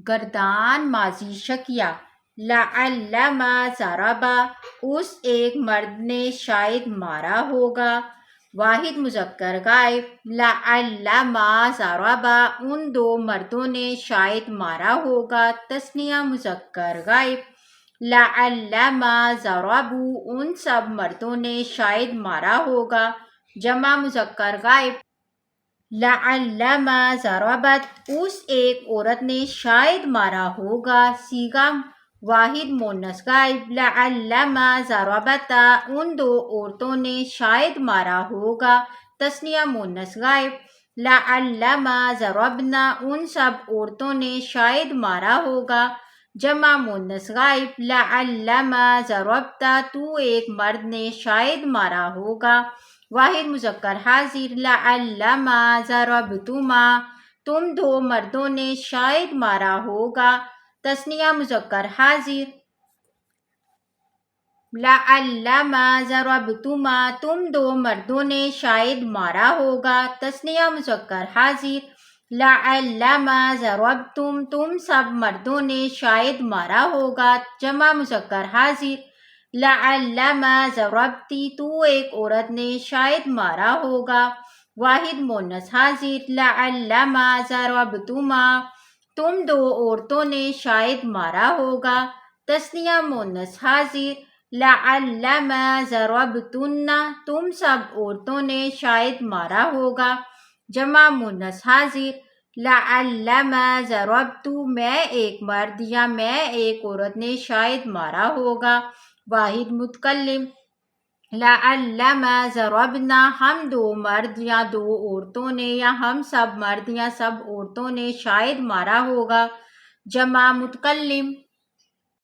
گردان ماضی شکیہ لعلم ضربا، اس ایک مرد نے شاید مارا ہوگا۔ واحد مذکر غائب لعلم ضربا، ان دو مردوں نے شاید مارا ہوگا۔ تثنیہ مذکر غائب لعلم ضربوا، ان سب مردوں نے شاید مارا ہوگا۔ جمع مذکر غائب لعلم ضربت، اس ایک عورت نے شاید مارا ہوگا۔ صیغہ واحد مؤنث غائب لعلم ضربتا، ان دو عورتوں نے شاید مارا ہوگا۔ تثنیہ مؤنث غائب لعلم ضربنا، ان سب عورتوں نے شاید مارا ہوگا۔ جمع مؤنث غائب لعلم ضربتا، تو ایک مرد نے شاید مارا ہوگا۔ واحد مذکر حاضر لعلم ضربتما، تم دو مردوں نے شاید مارا ہوگا۔ تثنیہ مذکر حاضر لعلم ضربتما، تم دو مردوں نے شاید مارا ہوگا۔ تثنیہ مذکر حاضر لعلم ضربتم، تم سب مردوں نے شاید مارا ہوگا۔ جمع مذکر حاضر لعلم ضربتی، تو ایک عورت نے شاید مارا ہوگا۔ واحد مؤنث حاضر لعلم ضربتما، تم دو عورتوں نے شاید مارا ہوگا۔ تثنیہ مؤنث حاضر لعلم ضربتن، تم سب عورتوں نے شاید مارا ہوگا۔ جمع مؤنث حاضر لعلم ضربت، میں ایک مرد یا میں ایک عورت نے شاید مارا ہوگا۔ واحد متکلم لعلم ضربنا، ہم دو مرد یا دو عورتوں نے یا ہم سب مرد یا سب عورتوں نے شاید مارا ہوگا۔ جمع متکلم